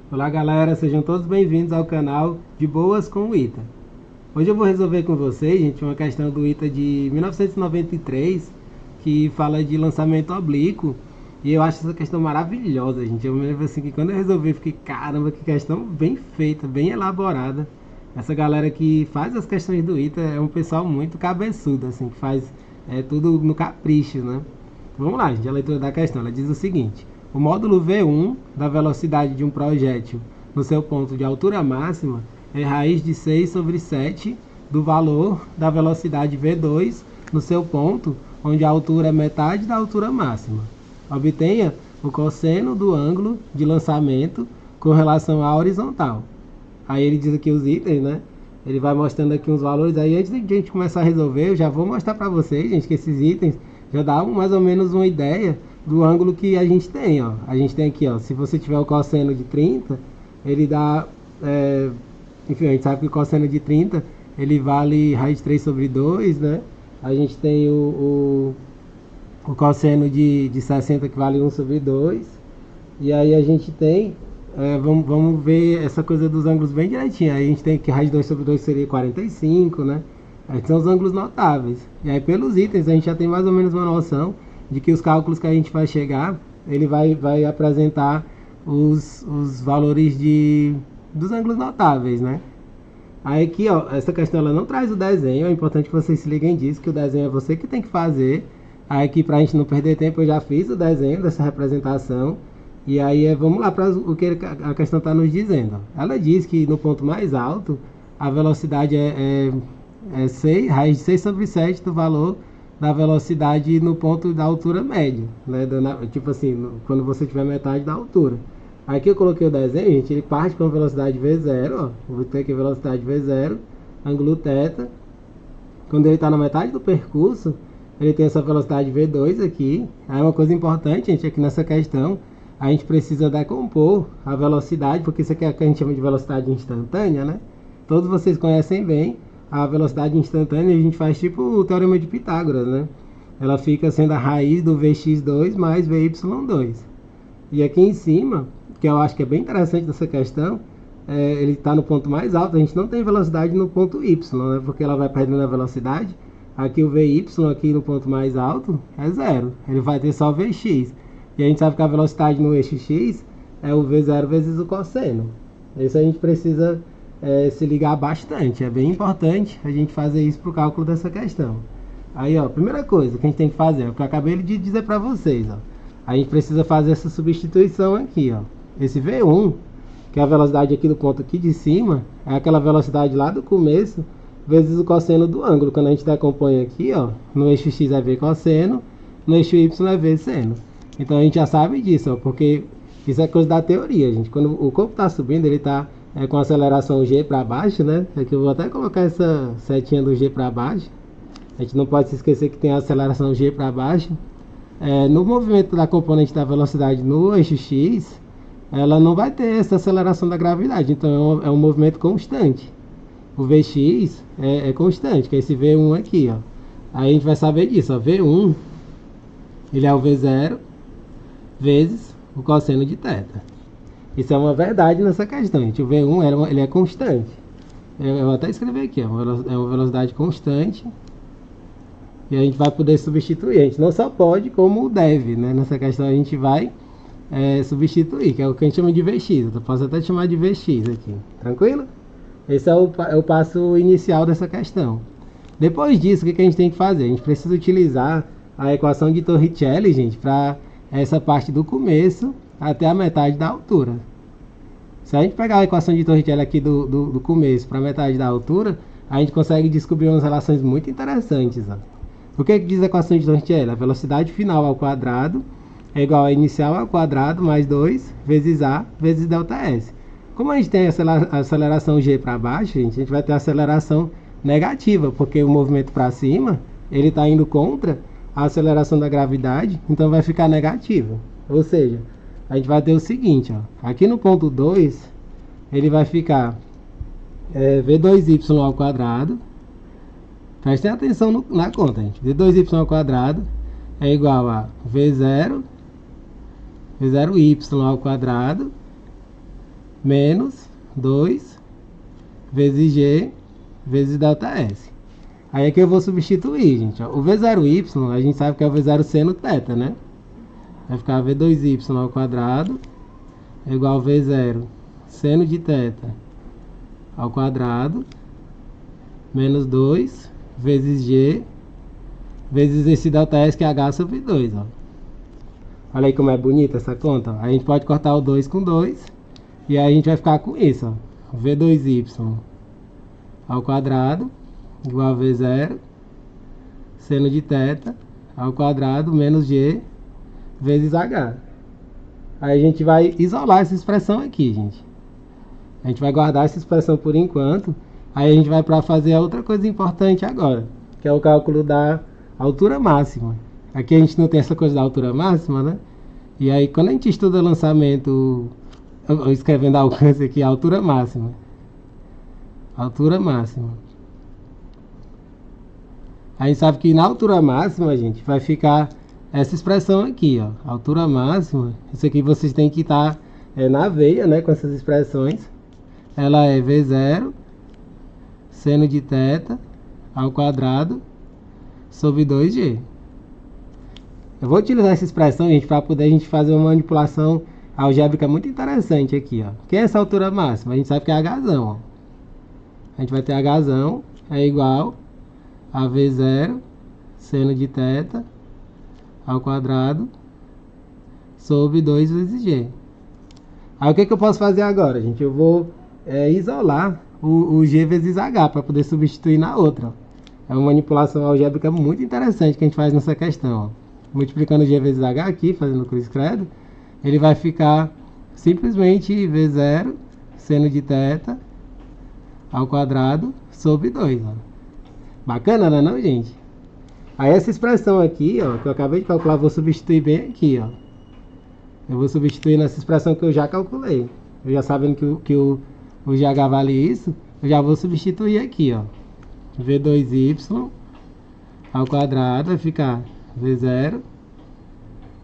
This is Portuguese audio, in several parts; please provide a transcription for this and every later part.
Olá galera, sejam todos bem-vindos ao canal De Boas com o Ita. Hoje eu vou resolver com vocês, gente, uma questão do Ita de 1993 que fala de lançamento oblíquo. E eu acho essa questão maravilhosa, gente. Eu me lembro assim que quando eu resolvi, fiquei, caramba, que questão bem feita, bem elaborada. Essa galera que faz as questões do Ita é um pessoal muito cabeçudo, assim, que faz tudo no capricho, né? Vamos lá, gente, a leitura da questão. Ela diz o seguinte: o módulo V1 da velocidade de um projétil no seu ponto de altura máxima é raiz de 6 sobre 7 do valor da velocidade V2 no seu ponto, onde a altura é metade da altura máxima. Obtenha o cosseno do ângulo de lançamento com relação à horizontal. Aí ele diz aqui os itens, né? Ele vai mostrando aqui uns valores. Aí antes de a gente começar a resolver, eu já vou mostrar para vocês, gente, que esses itens já dá mais ou menos uma ideia do ângulo que a gente tem, ó. A gente tem aqui, ó, se você tiver o cosseno de 30, ele dá, enfim, a gente sabe que o cosseno de 30, ele vale raiz de 3 sobre 2, né? A gente tem o cosseno de 60 que vale 1 sobre 2. E aí a gente tem, vamos ver essa coisa dos ângulos bem direitinho. Aí a gente tem que raiz de 2 sobre 2 seria 45, né? Aí são os ângulos notáveis. E aí pelos itens a gente já tem mais ou menos uma noção de que os cálculos que a gente vai chegar, ele vai apresentar os valores dos ângulos notáveis, né? Aí aqui, ó, essa questão ela não traz o desenho, é importante que vocês se liguem disso, que o desenho é você que tem que fazer. Aí aqui, pra gente não perder tempo, eu já fiz o desenho dessa representação. E aí, vamos lá para o que a questão está nos dizendo. Ela diz que no ponto mais alto, a velocidade é 6, raiz de 6 sobre 7 do valor da velocidade no ponto da altura média, né? Tipo assim, quando você tiver metade da altura. Aqui eu coloquei o desenho, gente, ele parte com a velocidade V0, ó. Vou ter aqui a velocidade V0, ângulo θ. Quando ele está na metade do percurso, ele tem essa velocidade V2 aqui. Aí uma coisa importante, gente, aqui nessa questão, a gente precisa decompor a velocidade, porque isso aqui é o que a gente chama de velocidade instantânea, né? Todos vocês conhecem bem a velocidade instantânea, a gente faz tipo o teorema de Pitágoras, né? Ela fica sendo a raiz do Vx2 mais Vy2. E aqui em cima, que eu acho que é bem interessante dessa questão, ele está no ponto mais alto, a gente não tem velocidade no ponto y, né? Porque ela vai perdendo a velocidade. Aqui o Vy, aqui no ponto mais alto, é zero. Ele vai ter só Vx. E a gente sabe que a velocidade no eixo x é o V0 vezes o cosseno. Isso a gente precisa se ligar bastante. É bem importante a gente fazer isso para o cálculo dessa questão. Aí, ó, primeira coisa que a gente tem que fazer, é o que eu acabei de dizer para vocês, ó. A gente precisa fazer essa substituição aqui, ó. Esse V1, que é a velocidade aqui do ponto aqui de cima, é aquela velocidade lá do começo, vezes o cosseno do ângulo. Quando a gente decompõe aqui, ó, no eixo x é V cosseno, no eixo y é V seno. Então a gente já sabe disso, ó, porque isso é coisa da teoria, gente. Quando o corpo está subindo, ele está com aceleração g para baixo, né? Aqui eu vou até colocar essa setinha do g para baixo. A gente não pode se esquecer que tem a aceleração g para baixo. No movimento da componente da velocidade no eixo x, ela não vai ter essa aceleração da gravidade. Então é um movimento constante. O Vx é constante, que é esse V1 aqui, ó. Aí a gente vai saber disso, ó. V1, ele é o V0 vezes o cosseno de θ. Isso é uma verdade nessa questão, gente. O V1 ele é constante. Eu vou até escrever aqui, ó, é uma velocidade constante. E a gente vai poder substituir. A gente não só pode, como deve, né? Nessa questão a gente vai substituir, que é o que a gente chama de Vx. Eu posso até chamar de Vx aqui. Tranquilo? Esse é o passo inicial dessa questão. Depois disso, o que a gente tem que fazer? A gente precisa utilizar a equação de Torricelli, gente, para essa parte do começo até a metade da altura. Se a gente pegar a equação de Torricelli aqui do começo para a metade da altura, a gente consegue descobrir umas relações muito interessantes, ó. O que diz a equação de Torricelli? A velocidade final ao quadrado é igual a inicial ao quadrado mais 2 vezes a vezes ΔS. Como a gente tem a aceleração g para baixo, a gente vai ter a aceleração negativa, porque o movimento para cima, ele está indo contra a aceleração da gravidade, então vai ficar negativo. Ou seja, a gente vai ter o seguinte, ó, aqui no ponto 2, ele vai ficar V2y ao quadrado. Prestem atenção na conta, gente. V2y ao quadrado é igual a V0y ao quadrado menos 2 vezes G vezes ΔS. Aí aqui eu vou substituir, gente. Ó. O V0y, a gente sabe que é o V0 seno θ, né? Vai ficar V2y ao quadrado é igual a V0 seno de θ ao quadrado menos 2 vezes G vezes esse ΔS que é H sobre 2, ó. Olha aí como é bonita essa conta, ó. A gente pode cortar o 2 com 2 e aí a gente vai ficar com isso, ó. V2y ao quadrado igual a V0 seno de θ ao quadrado menos G vezes H. Aí a gente vai isolar essa expressão aqui, gente. A gente vai guardar essa expressão por enquanto. Aí a gente vai para fazer a outra coisa importante agora, que é o cálculo da altura máxima. Aqui a gente não tem essa coisa da altura máxima, né? E aí quando a gente estuda lançamento, escrevendo alcance aqui, altura máxima. Altura máxima. A gente sabe que na altura máxima, gente, vai ficar essa expressão aqui, ó. Altura máxima. Isso aqui vocês têm que estar na veia, né, com essas expressões. Ela é V0 seno de θ ao quadrado sobre 2G. Eu vou utilizar essa expressão, gente, para poder a gente fazer uma manipulação algébrica muito interessante aqui, ó. Quem é essa altura máxima? A gente sabe que é Hzão, ó. A gente vai ter Hzão é igual a V0 seno de θ ao quadrado sobre 2 vezes G. Aí o que eu posso fazer agora, gente? Eu vou isolar o G vezes H para poder substituir na outra. É uma manipulação algébrica muito interessante que a gente faz nessa questão, ó. Multiplicando G vezes H aqui, fazendo cruz credo, ele vai ficar simplesmente V0 seno de θ ao quadrado sobre 2. Ó. Bacana, né, não, gente? Aí essa expressão aqui, ó, que eu acabei de calcular, vou substituir bem aqui, ó. Eu vou substituir nessa expressão que eu já calculei. Eu já sabendo que o GH vale isso, eu já vou substituir aqui, ó. V2y ao quadrado vai ficar V0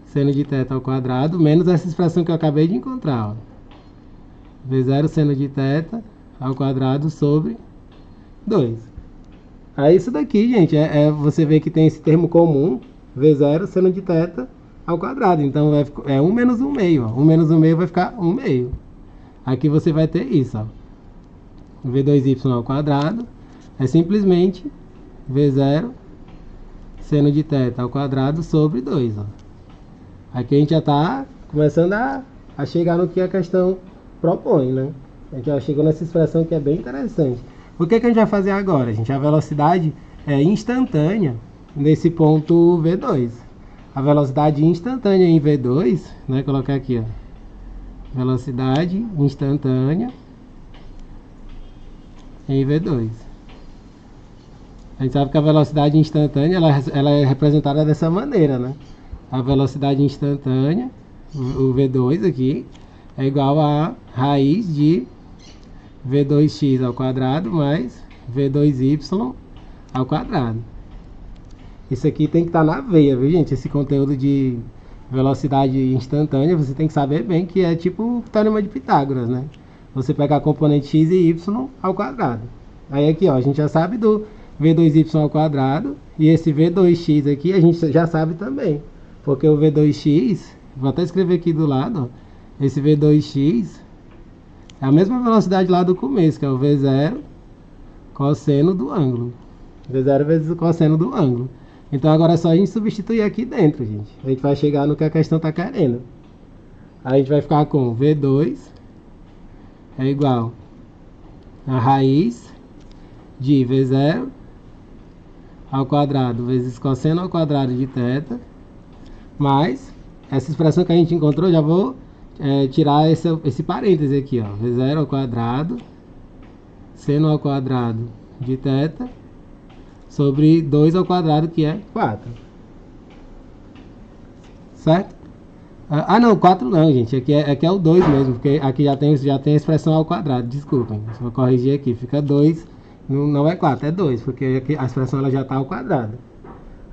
seno de θ ao quadrado menos essa expressão que eu acabei de encontrar, ó. V0 seno de θ ao quadrado sobre 2. Aí isso daqui, gente, você vê que tem esse termo comum, V0 seno de θ ao quadrado. Então é 1 menos 1 meio, ó. 1 menos 1 meio vai ficar 1 meio. Aqui você vai ter isso, ó. V2y ao quadrado é simplesmente V0 seno de θ ao quadrado sobre 2, ó. Aqui a gente já está começando a chegar no que a questão propõe, né? A gente já chegou nessa expressão que é bem interessante. O que a gente vai fazer agora, gente? A velocidade é instantânea nesse ponto V2. A velocidade instantânea em V2, né? Colocar aqui, ó. Velocidade instantânea em V2. A gente sabe que a velocidade instantânea ela é representada dessa maneira, né? A velocidade instantânea, o V2 aqui, é igual a raiz de V2x ao quadrado mais V2y ao quadrado. Isso aqui tem que estar na veia, viu, gente? Esse conteúdo de velocidade instantânea, você tem que saber bem que é tipo o teorema de Pitágoras, né? Você pegar a componente x e y ao quadrado. Aí aqui, ó, a gente já sabe do V2y ao quadrado, e esse V2x aqui a gente já sabe também, porque o V2x, vou até escrever aqui do lado, ó, esse V2x é a mesma velocidade lá do começo, que é o V0 cosseno do ângulo. V0 vezes o cosseno do ângulo. Então agora é só a gente substituir aqui dentro, gente. A gente vai chegar no que a questão está querendo. Aí a gente vai ficar com V2 é igual a raiz de V0 ao quadrado vezes cosseno ao quadrado de θ, mais essa expressão que a gente encontrou, já vou tirar esse parêntese aqui, ó, V0 ao quadrado seno ao quadrado de θ sobre 2 ao quadrado, que é 4. Certo? Ah, não, 4 não, gente. Aqui é o 2 mesmo, porque aqui já tem a expressão ao quadrado. Desculpem, vou corrigir aqui. Fica 2, não é 4, é 2, porque aqui a expressão ela já está ao quadrado.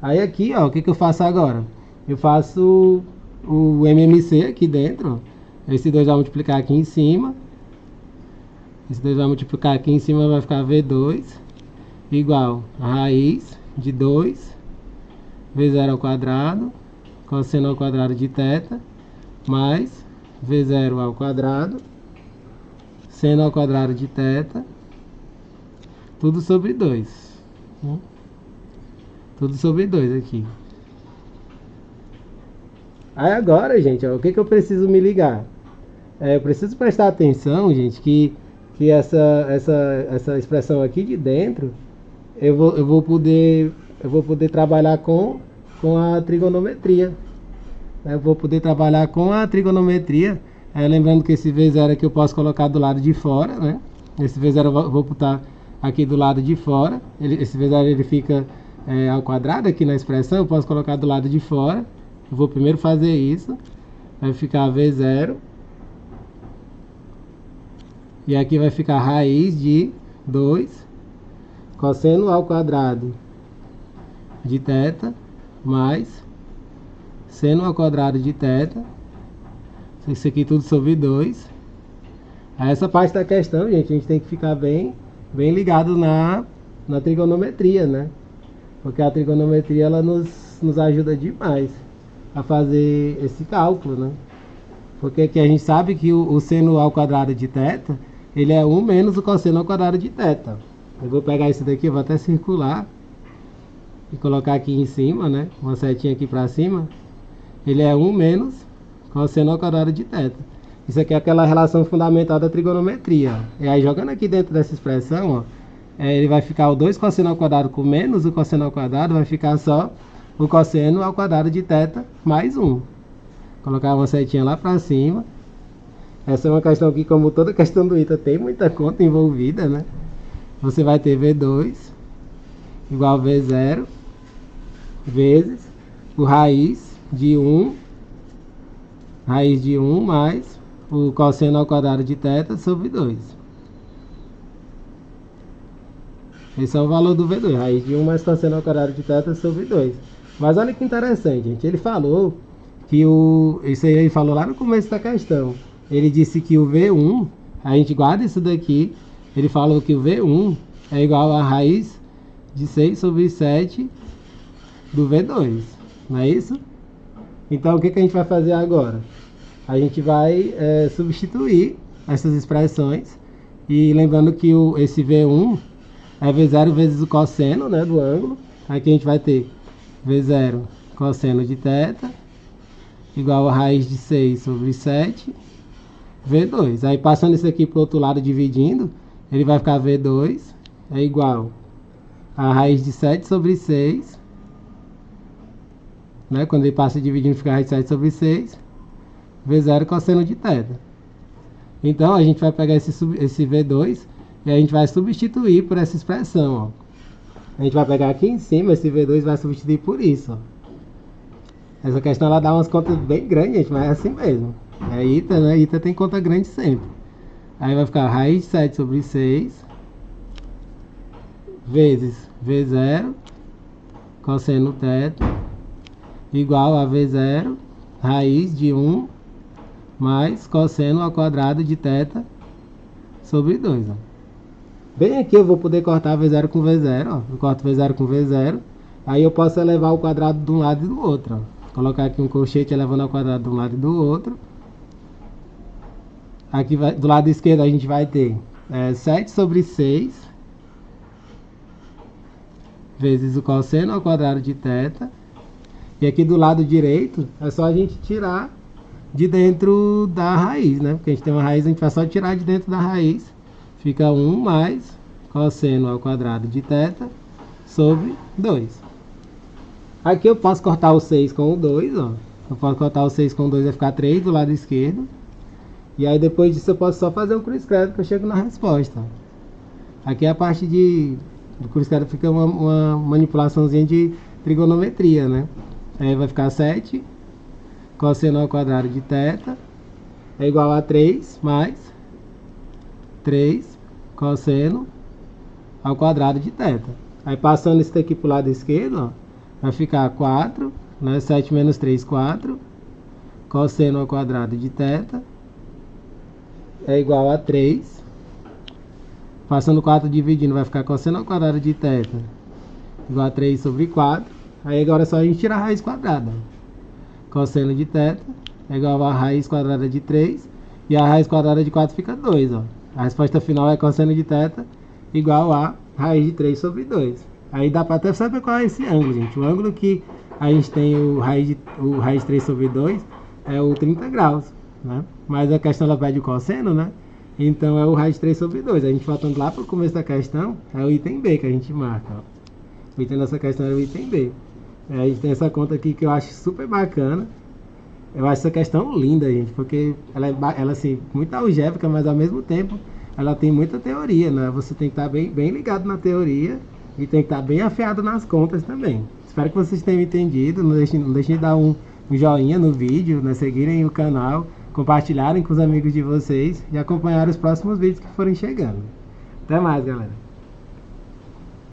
Aí aqui, ó, o que eu faço agora? Eu faço o MMC aqui dentro. Esse 2 vai multiplicar aqui em cima. Esse 2 vai multiplicar aqui em cima, vai ficar V2 igual a raiz de 2 V0 ao quadrado, cosseno ao quadrado de θ, mais V0 ao quadrado, seno ao quadrado de θ, tudo sobre 2. Tudo sobre 2 aqui. Aí agora, gente, ó, o que eu preciso me ligar? Eu preciso prestar atenção, gente, que essa expressão aqui de dentro, eu vou poder trabalhar com a trigonometria. Eu vou poder trabalhar com a trigonometria. Lembrando que esse V0 aqui eu posso colocar do lado de fora, né? Esse V0 eu vou botar aqui do lado de fora. Esse V0 ele fica ao quadrado aqui na expressão, eu posso colocar do lado de fora. Eu vou primeiro fazer isso. Vai ficar V0. E aqui vai ficar raiz de 2 cosseno ao quadrado de θ mais seno ao quadrado de θ. Isso aqui tudo sobre 2. Essa parte da questão, gente, a gente tem que ficar bem ligado na trigonometria, né? Porque a trigonometria ela nos ajuda demais a fazer esse cálculo, né? Porque aqui a gente sabe que o seno ao quadrado de θ, ele é 1 menos o cosseno ao quadrado de θ. Eu vou pegar isso daqui, eu vou até circular e colocar aqui em cima, né? Uma setinha aqui para cima. Ele é 1 menos cosseno ao quadrado de θ. Isso aqui é aquela relação fundamental da trigonometria. E aí, jogando aqui dentro dessa expressão, ó, ele vai ficar o 2 cosseno ao quadrado com menos o cosseno ao quadrado, vai ficar só o cosseno ao quadrado de θ mais 1. Colocar uma setinha lá para cima. Essa é uma questão que, como toda questão do ITA, tem muita conta envolvida, né? Você vai ter V2 igual a V0 vezes o raiz de 1 mais o cosseno ao quadrado de θ sobre 2. Esse é o valor do V2, raiz de 1 mais cosseno ao quadrado de θ sobre 2. Mas olha que interessante, gente. Ele falou que isso aí ele falou lá no começo da questão. Ele disse que o V1, a gente guarda isso daqui, ele falou que o V1 é igual a raiz de 6 sobre 7 do V2, não é isso? Então o que a gente vai fazer agora? A gente vai substituir essas expressões, e lembrando que esse V1 é V0 vezes o cosseno, né, do ângulo. Aqui a gente vai ter V0 cosseno de θ igual a raiz de 6 sobre 7 V2. Aí passando isso aqui para o outro lado, dividindo, ele vai ficar V2 é igual a raiz de 7 sobre 6, né? Quando ele passa dividindo, fica a raiz de 7 sobre 6 V0 cosseno de θ. Então a gente vai pegar esse V2 e a gente vai substituir por essa expressão, ó. A gente vai pegar aqui em cima, esse V2 vai substituir por isso, ó. Essa questão ela dá umas contas bem grandes, gente, mas é assim mesmo. É ITA, né? ITA tem conta grande sempre. Aí vai ficar raiz de 7 sobre 6 vezes V0 cosseno θ igual a V0 raiz de 1 mais cosseno ao quadrado de θ sobre 2. Ó. Bem aqui eu vou poder cortar V0 com V0. Ó. Eu corto V0 com V0. Aí eu posso elevar o quadrado de um lado e do outro. Ó. Colocar aqui um colchete elevando ao quadrado de um lado e do outro. Aqui do lado esquerdo a gente vai ter 7 sobre 6 vezes o cosseno ao quadrado de θ. E aqui do lado direito é só a gente tirar de dentro da raiz, né? Porque a gente tem uma raiz, a gente vai só tirar de dentro da raiz. Fica 1 mais cosseno ao quadrado de θ sobre 2. Aqui eu posso cortar o 6 com o 2, ó. Eu posso cortar o 6 com o 2, vai ficar 3 do lado esquerdo. E aí depois disso eu posso só fazer um cruz credo que eu chego na resposta. Aqui é a parte do cruz credo, fica uma manipulaçãozinha de trigonometria, né? Aí vai ficar 7 cosseno ao quadrado de θ é igual a 3 mais 3 cosseno ao quadrado de θ. Aí passando isso daqui para o lado esquerdo, ó, vai ficar 4, né? 7 menos 3, 4 cosseno ao quadrado de θ é igual a 3 Passando 4 dividindo, vai ficar cosseno ao quadrado de θ igual a 3 sobre 4. Aí agora é só a gente tirar a raiz quadrada. Cosseno de θ é igual a raiz quadrada de 3. E a raiz quadrada de 4 fica 2, ó. A resposta final é cosseno de θ igual a raiz de 3 sobre 2. Aí dá para até saber qual é esse ângulo, gente. O ângulo que a gente tem o raiz de 3 sobre 2 é o 30 graus, né? Mas a questão ela pede o cosseno, né? Então é o raiz de 3 sobre 2. A gente voltando lá para o começo da questão, é o item B que a gente marca, ó. O item dessa questão é o item B. A gente tem essa conta aqui que eu acho super bacana. Eu acho essa questão linda, gente, porque ela assim, muito algébrica, mas ao mesmo tempo ela tem muita teoria, né? Você tem que estar bem ligado na teoria e tem que estar bem afiado nas contas também. Espero que vocês tenham entendido. Não deixem de dar um joinha no vídeo, né? Seguirem o canal, compartilharem com os amigos de vocês e acompanhar os próximos vídeos que forem chegando. Até mais, galera!